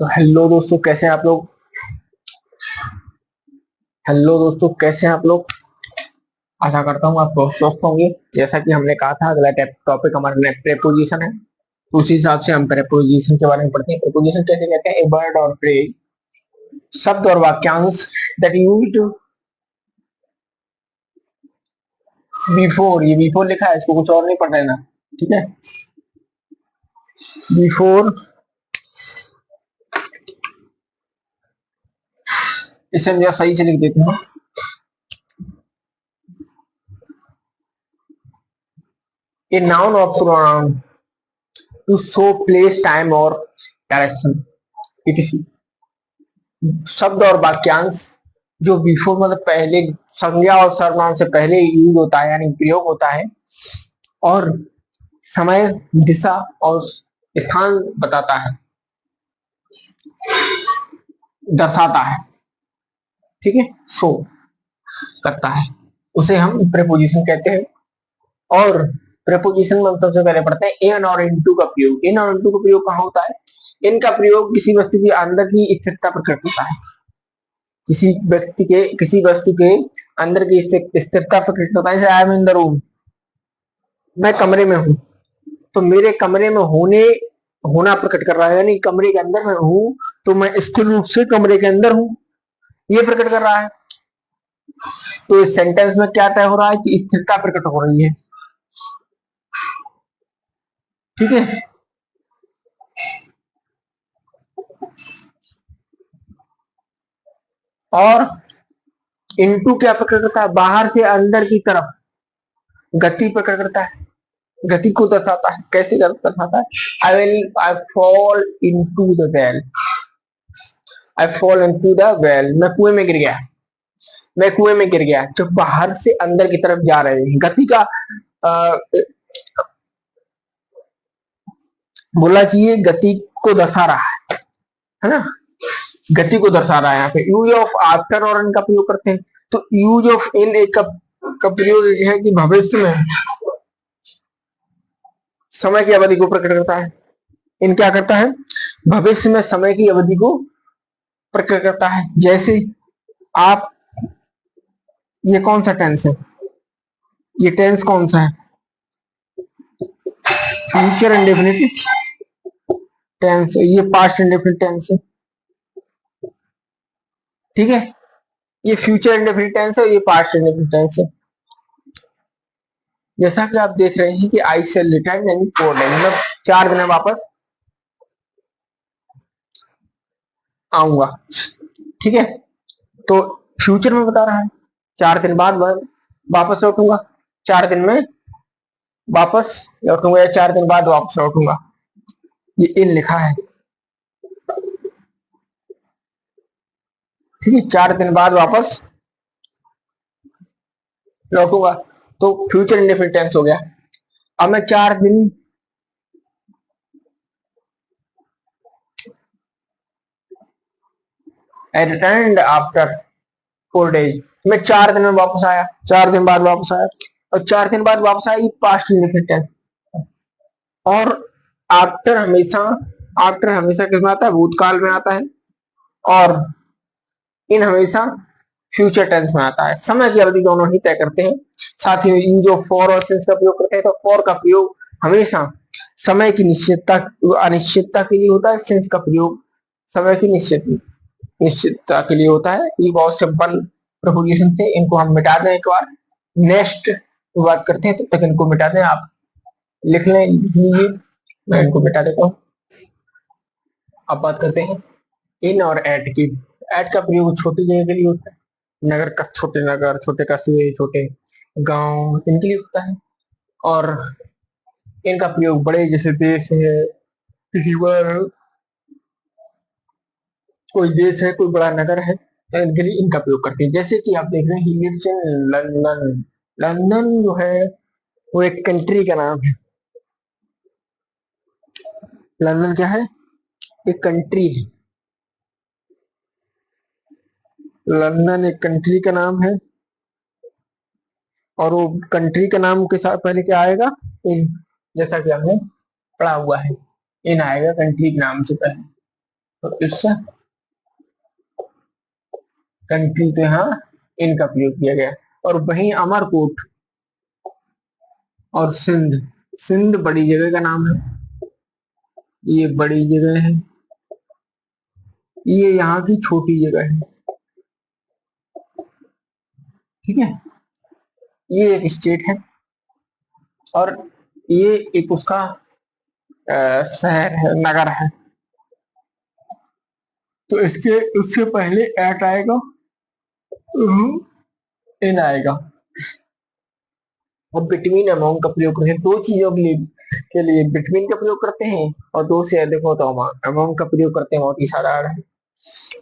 तो हेलो दोस्तों, कैसे हैं आप लोग। हेलो दोस्तों, कैसे हैं आप लोग। आशा करता हूँ आप बहुत स्वस्थ होंगे। जैसा कि हमने कहा था, अगला टॉपिक हमारा प्रेपोजिशन है। तो उसी हिसाब से हम प्रेपोजिशन के बारे में पढ़ते हैं। प्रेपोजिशन कैसे कहते हैं? ए वर्ड और फ्रेज, शब्द और वाक्यांश दैट यूज्ड बिफोर। ये बिफोर लिखा है, इसको कुछ और नहीं पढ़ लेना, ठीक है। बिफोर, इसे हम जरा सही से लिख देते हैं। ए नाउन और pronoun to show place, time और डायरेक्शन, इट। शब्द और वाक्यांश जो बिफोर मतलब पहले, संज्ञा और सर्वनाम से पहले यूज होता है, यानी प्रयोग होता है, और समय, दिशा और स्थान बताता है, दर्शाता है, ठीक है, शो करता है, उसे हम प्रेपोजिशन कहते हैं। और प्रेपोजिशन में हम सबसे पहले पढ़ते हैं इन और इनटू का प्रयोग। इन और इनटू का प्रयोग कहाँ होता है? इनका प्रयोग किसी वस्तु के अंदर की स्थिरता प्रकट होता है। किसी वस्तु के अंदर की स्थिरता प्रकट होता है। जैसे I am in the room, मैं कमरे में हूँ, तो मेरे कमरे में होना प्रकट कर रहा है, यानी कमरे के अंदर मैं हूँ, तो मैं स्थिर रूप से कमरे के अंदर हूँ, ये प्रकट कर रहा है। तो इस सेंटेंस में क्या तय हो रहा है कि स्थिरता प्रकट हो रही है, ठीक है। और इनटू क्या प्रकट करता है? बाहर से अंदर की तरफ गति प्रकट करता है, गति को दर्शाता है। कैसे दर्शाता है? I fall into the well, I fall into the well, मैं कुएं में गिर गया, मैं कुएं में गिर गया। जब बाहर से अंदर की तरफ जा रहे हैं, गति का आ, बोलना चाहिए, गति को दर्शा रहा है ना, गति को दर्शा रहा है। यहाँ पे यूज ऑफ आफ्टर और इन का प्रयोग करते हैं। तो यूज ऑफ इन एक का प्रयोग है कि भविष्य में समय की अवधि को प्रकट करता है। इन क्या करता है? भविष्य में समय की अवधि को प्रकट करता है। जैसे आप, ये कौन सा टेंस है? ये टेंस कौन सा है? फ्यूचर इंडेफिनिट टेंस है, ये पास्ट इंडेफिनिट टेंस है, ठीक है। ये फ्यूचर इंडेफिनिट टेंस है, ये पास्ट इंडेफिनिट टेंस है। जैसा कि आप देख रहे हैं कि आई सेल रिटर्न यानी 4 डेज, मतलब 4 दिन वापस आऊंगा, ठीक है। तो फ्यूचर में बता रहा है 4 दिन बाद वापस लौटूंगा, 4 दिन में वापस लौटूंगा, या 4 दिन बाद वापस लौटूंगा। ये इन लिखा है, ठीक है, 4 दिन बाद वापस लौटूंगा, तो फ्यूचर इंडेफिनिट टेंस हो गया। अब मैं 4 दिन, आई रिटर्न आफ्टर 4 डेज, मैं 4 दिन में वापस आया, 4 दिन बाद वापस आया, और 4 दिन बाद वापस आया, ये पास्ट इंडेफिनिट टेंस। और आफ्टर हमेशा, आफ्टर हमेशा किसमें आता है? भूतकाल में आता है। और इन हमेशा फ्यूचर टेंस में आता है। समय की अवधि दोनों ही तय करते हैं। साथ ही यूज ऑफ फॉर और सिंस का प्रयोग करते हैं। तो फॉर का प्रयोग हमेशा समय की निश्चितता अनिश्चितता के लिए होता है। सिंस का प्रयोग समय की निश्चितता के लिए होता है। ये बहुत सिंपल प्रपोजिशन थे, इनको हम मिटा दें एक बार, नेक्स्ट बात करते हैं। तब तक इनको मिटा दें, आप लिख लें, लिख लीजिए, मैं इनको मिटा देता हूँ। अब बात करते हैं इन और एट की। एट का प्रयोग छोटी जगह के लिए होता है, छोटे नगर, छोटे कस्बे, छोटे गांव, इनके लिए होता है। और इनका प्रयोग बड़े, जैसे देश है, किसी बड़ा कोई देश है, कोई बड़ा नगर है, तो इनके लिए इनका प्रयोग करते हैं। जैसे कि आप देख रहे हैं, he lives in London. London जो है वो एक कंट्री का नाम है। लंदन क्या है? एक कंट्री है। लंदन एक कंट्री का नाम है, और वो कंट्री का नाम के साथ पहले क्या आएगा? इन, जैसा कि हमने पढ़ा हुआ है, इन आएगा कंट्री के नाम से पहले। तो इससे कंट्री तो यहाँ इनका प्रयोग किया गया। और वहीं अमरकोट और सिंध, सिंध बड़ी जगह का नाम है, ये बड़ी जगह है, ये यहाँ की छोटी जगह है। ठीक है, ये एक स्टेट है और ये एक उसका शहर है, नगर है। तो इसके उससे पहले एट आएगा, इन आएगा। और बिटवीन अमाउंट का प्रयोग करते हैं दो चीजों के लिए बिटवीन का प्रयोग करते हैं, और दो से अधिक हो तो अमाउंट का प्रयोग करते हैं। बहुत ही साधारण है।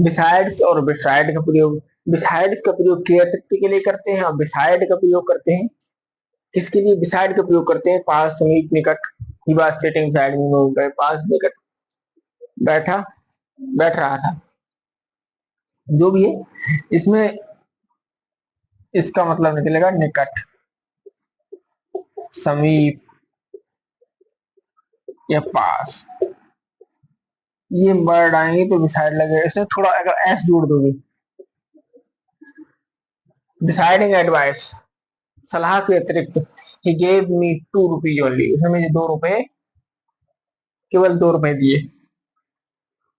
बिसाइड्स और बिसाइड का प्रयोग, बिसाइड्स का प्रयोग के अतिरिक्त के लिए करते हैं और बिसाइड का प्रयोग करते हैं किसके लिए? बिसाइड का प्रयोग करते हैं पास, समीप, निकट। ही वाज सिटिंग साइड में, वो गए पास, निकट, बैठा, बैठ रहा था, जो भी है। इसमें इसका मतलब निकलेगा निकट, समीप या पास। ये वर्ड आएंगे तो बिसाइड लगेगा। इसमें थोड़ा अगर एस जोड़ दोगे, डिसाइडिंग एडवाइस, सलाह के अतिरिक्त। He gave me 2 rupees only, उसने मुझे 2 रुपए, केवल 2 रुपए दिए।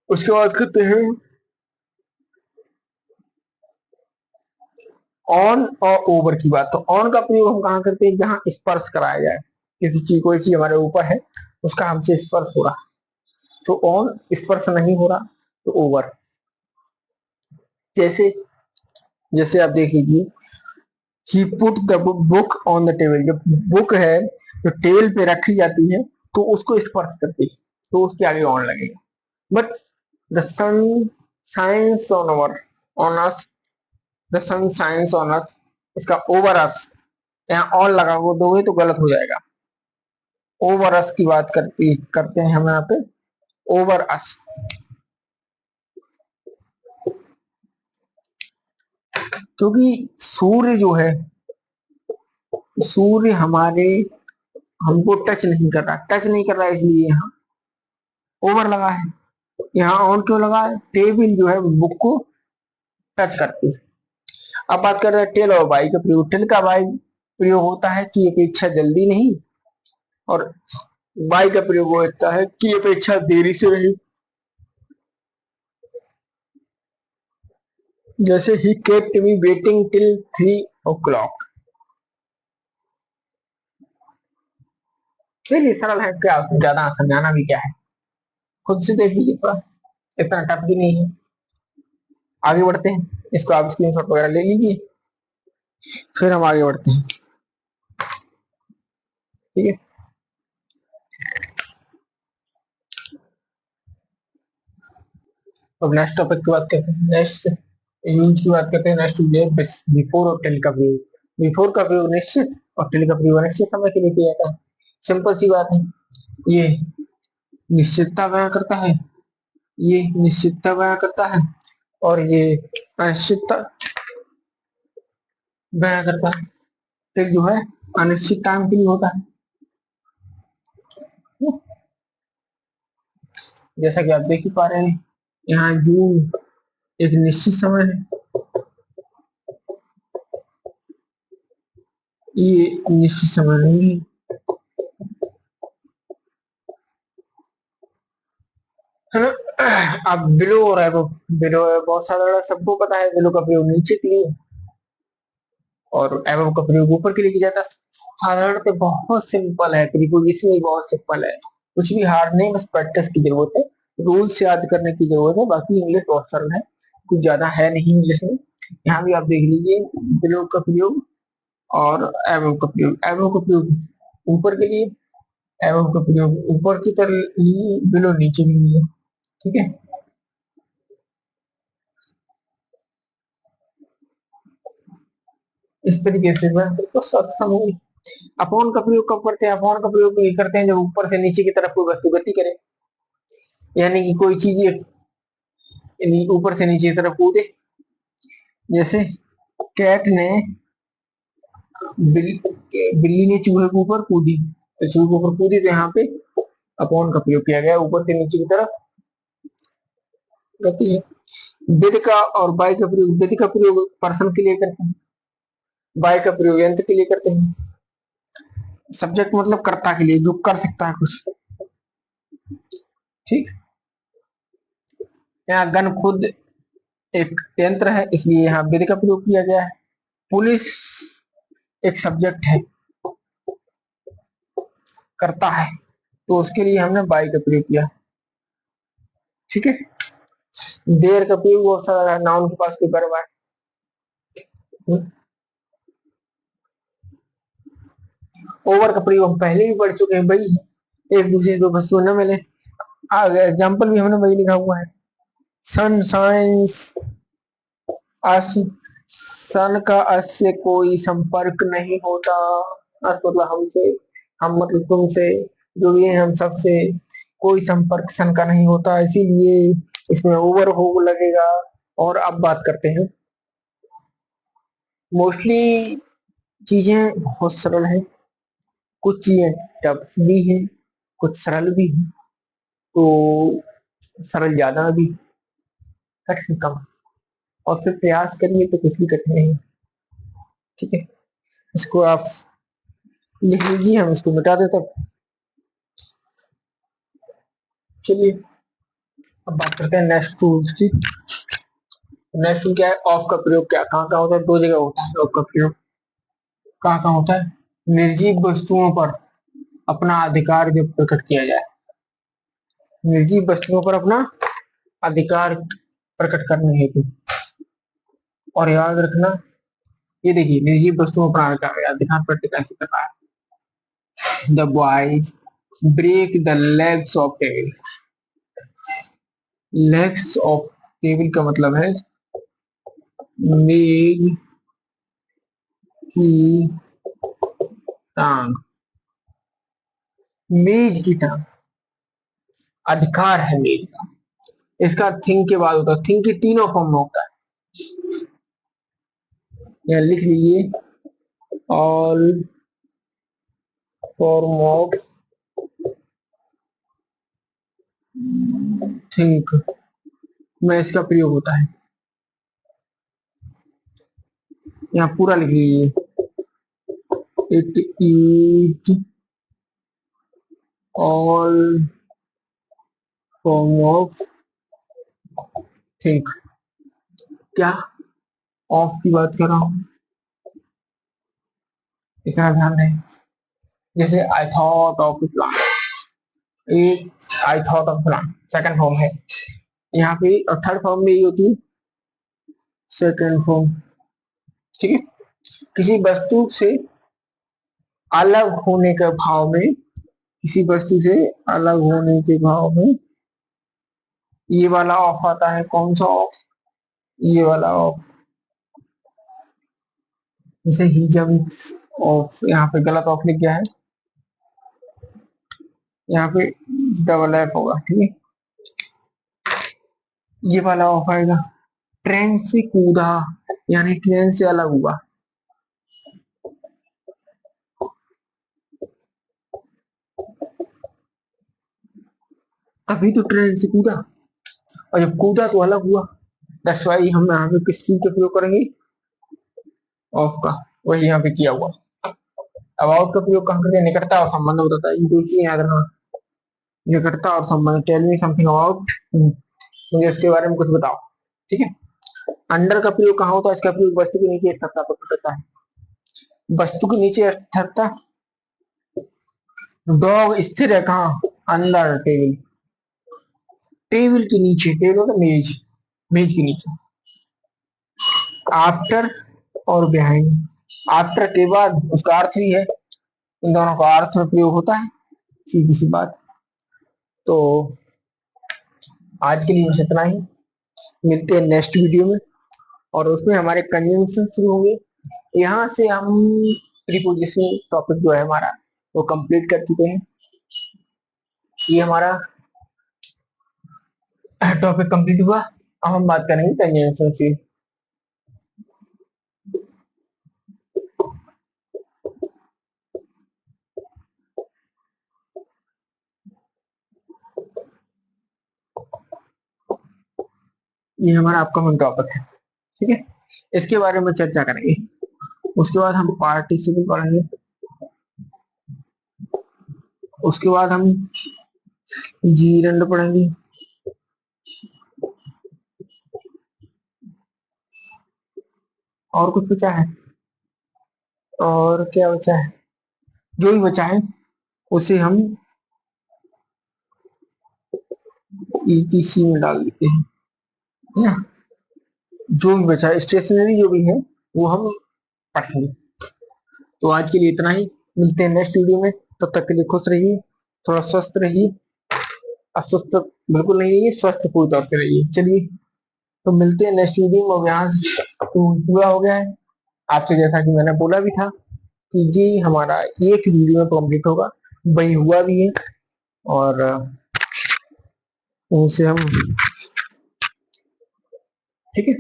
उसके बाद कहते हैं ऑन और ओवर की बात। तो ऑन का प्रयोग हम कहाँ करते हैं? जहां स्पर्श कराया जाए किसी चीज, कोई चीज हमारे ऊपर है उसका हमसे स्पर्श हो रहा, तो ऑन। स्पर्श नहीं हो रहा तो ओवर। जैसे जैसे आप देख लीजिए, he put the book on the table. जब बुक है जो टेबल पे रखी जाती है तो उसको स्पर्श करती है तो उसके आगे ऑन लगेगा। But the sun shines on our, on us, the sun shines on us, इसका ओवर अस, यहाँ ऑन लगा वो दोगे तो गलत हो जाएगा। ओवर अस की बात करते हैं हम यहाँ पे, ओवर अस। क्योंकि सूर्य जो है, सूर्य हमारे हमको टच नहीं कर रहा, टच नहीं कर रहा, इसलिए यहाँ ओवर लगा है। यहाँ ऑन क्यों लगा है? टेबल जो है बुक को टच करती है। अब बात कर रहे हैं टेल और बाई का प्रयोग। टेल का बाई प्रयोग होता है कि अपेक्षा जल्दी नहीं, और बाई का प्रयोग होता है कि अपेक्षा देरी से रही। जैसे he kept me waiting till 3 o'clock। चलिए सरल है, क्या ज्यादा समझाना भी क्या है, खुद से देख लीजिए थोड़ा, इतना टफ भी नहीं है। आगे बढ़ते हैं, इसको आप स्क्रीनशॉट वगैरह ले लीजिए, फिर हम आगे बढ़ते हैं। ठीक है, अब नेक्स्ट टॉपिक की बात करते हैं, नेक्स्ट यूज की बात करते हैं। नेक्स्ट बिफोर और टिल का प्रयोग। बिफोर का प्रयोग निश्चित और टिल का प्रयोग अनिश्चित समय के लिए किया जाता है। सिंपल सी बात है, ये निश्चितता बयां करता है, ये निश्चितता बयां करता है, और ये अनिश्चितता बयां करता है। टिल जो है अनिश्चित टाइम के लिए होता है। जैसा कि आप देख ही पा रहे हैं, यहाँ जून एक निश्चित समय है, ये निश्चित समय नहीं है। है ना? अब बिलो और एबो, बिलो बहुत साधारण सबको पता है। बिलो का प्रयोग नीचे के लिए और एबो का प्रयोग ऊपर के लिए किया जाता है। साधारण तो बहुत सिंपल है, प्रीपोजिशन भी बहुत सिंपल है, कुछ भी हार्ड नहीं, बस प्रैक्टिस की जरूरत है, रूल्स याद करने की जरूरत है। बाकी इंग्लिश बहुत सरल है, कुछ ज्यादा है नहीं इंग्लिश में। यहाँ भी आप देख लीजिए, बिलो का प्रयोग और एबो का प्रयोग। एबो का प्रयोग ऊपर के लिए, एबो का प्रयोग ऊपर की तरफ लिए, बिलो नीचे के लिए। ठीक है, इस तरीके से मैं तो सक्षम हूँ। अपॉन का प्रयोग कब करते हैं? अपॉन का प्रयोग ये करते हैं जब ऊपर से नीचे की तरफ कोई वस्तु गति करे, यानी कि कोई चीज ऊपर से नीचे की तरफ कूदे। जैसे कैट ने बिल्ली ने चूहे के ऊपर कूदी, तो चूहे के ऊपर कूदी, तो यहाँ पे अपॉन का प्रयोग किया गया ऊपर से नीचे की तरफ गति है। विद का और बाय का प्रयोग, विद का प्रयोग पर्सन के लिए करते हैं, बाय का प्रयोग यंत्र के लिए करते हैं। सब्जेक्ट मतलब कर्ता के लिए, जो कर सकता है कुछ। ठीक। यहाँ गन खुद एक यंत्र है, इसलिए यहाँ विद का प्रयोग किया गया है। पुलिस एक सब्जेक्ट है, करता है, तो उसके लिए हमने बाय का प्रयोग किया। ठीक है। देर का प्रयोग बहुत सारा, नाउन के पास कोई वर्ब है। ओवर का प्रयोग हम पहले भी पढ़ चुके हैं भाई, एक दूसरे को वस्तु न मिले। आगे एग्जाम्पल भी हमने वही लिखा हुआ है। सन साइंस अस, सन का अस से कोई संपर्क नहीं होता। अस मतलब हमसे, हम मतलब तुमसे, जो भी है हम सबसे कोई संपर्क सन का नहीं होता, इसीलिए इसमें ओवर हो लगेगा। और अब बात करते हैं, मोस्टली चीजें बहुत सरल है, कुछ चीजें टफ भी है, कुछ सरल भी है। तो सरल ज्यादा भी, कठिन कम, और फिर प्रयास करिए तो कुछ भी कठिन नहीं। ठीक है। इसको आप लिख लीजिए, हम इसको मिटा देते। चलिए अब बात करते हैं नेक्स्ट टूल्स की। नेक्स्ट टूल क्या है? ऑफ का प्रयोग क्या कहाँ कहाँ होता है? दो जगह होता है ऑफ का प्रयोग। कहाँ कहाँ होता है? निर्जीव वस्तुओं पर अपना अधिकार जब प्रकट किया जाए, निर्जीव वस्तुओं पर अपना अधिकार प्रकट करने हेतु। और याद रखना, ये देखिए निर्जीव वस्तुओं पर अधिकार प्रकट कैसे करना है। The boys break the legs of table. Legs of table का मतलब है मेज की टांग, मेज की टांग अधिकार है मेज का। इसका थिंक के बाद होता है, थिंक के तीनों फॉर्म में होता है, यह लिख लीजिए। ऑल फॉर्म ऑफ थिंक में इसका प्रयोग होता है। यहाँ पूरा लिख लीजिए। It is all form of think. क्या ऑफ की बात कर रहा हूं, इतना ध्यान दें। जैसे आई थॉट ऑफ प्लान, एक I thought of plan second form है यहाँ पे, और थर्ड फॉर्म में यही होती है सेकंड फॉर्म। ठीक है। किसी वस्तु से अलग होने के भाव में, किसी वस्तु से अलग होने के भाव में ये वाला ऑफ आता है। कौन सा ऑफ? ये वाला ऑफ। जैसे ही जम्प्स ऑफ, यहाँ पे गलत ऑफ लिख गया है, यहाँ पे डबल एफ होगा। ठीक है। ये वाला ऑफ आएगा। ट्रेन से कूदा, यानी ट्रेन से अलग हुआ। तभी तो ट्रेन से कूदा, और जब कूदा तो अलग हुआ। दैट्स व्हाई हम यहाँ पे किस चीज का प्रयोग करेंगे? ऑफ का। वही यहाँ पे किया हुआ। अबाउट का प्रयोग कहाँ करते हैं? निकटता और संबंध बताता है, ये दो चीजें याद रखना। निकटता और संबंध। टेल मी समथिंग अबाउट, मुझे उसके बारे में कुछ बताओ। ठीक है। अंडर का प्रयोग कहाँ होता है? इसका प्रयोग वस्तु के नीचे स्थिरता पर होता है। वस्तु के नीचे स्थिरता, डॉग स्थिर है कहाँ? अंदर टेबल, टेबल के नीचे, टेबल होता मेज, मेज के नीचे। आफ्टर और बिहाइंड, आफ्टर के बाद उसका अर्थ भी है, इन दोनों का अर्थ में प्रयोग होता है, सीधी सी बात। तो आज के लिए बस इतना ही, मिलते हैं नेक्स्ट वीडियो में, और उसमें हमारे कंजंक्शन शुरू होंगे। यहाँ से हम प्रीपोजिशन टॉपिक जो है हमारा वो कंप्लीट कर चुके हैं। ये हमारा टॉपिक कंप्लीट हुआ। अब हम बात करेंगे कंजंक्शन से। ये हमारा अपकमिंग टॉपिक है, ठीक है। इसके बारे में चर्चा करेंगे। उसके बाद हम पार्टिसिपल पढ़ेंगे। उसके बाद हम जीरंड पढ़ेंगे। और कुछ बचा है? और क्या बचा है? जो भी बचा है उसे हम ईटीसी में डाल देते हैं, है ना। जो भी बचा है स्टेशनरी जो भी है वो हम पढ़ेंगे। तो आज के लिए इतना ही, मिलते हैं नेक्स्ट वीडियो में। तब तक के लिए खुश रहिए, थोड़ा स्वस्थ रहिए। अस्वस्थ बिल्कुल नहीं रहिए, स्वस्थ पूरी तौर से रहिए। चलिए, तो मिलते हैं नेक्स्ट वीडियो में। अभ्यास तो पूरा हो गया है आपसे, जैसा कि मैंने बोला भी था कि जी हमारा एक वीडियो में कंप्लीट होगा, वही हुआ भी है। और इनसे हम, ठीक है।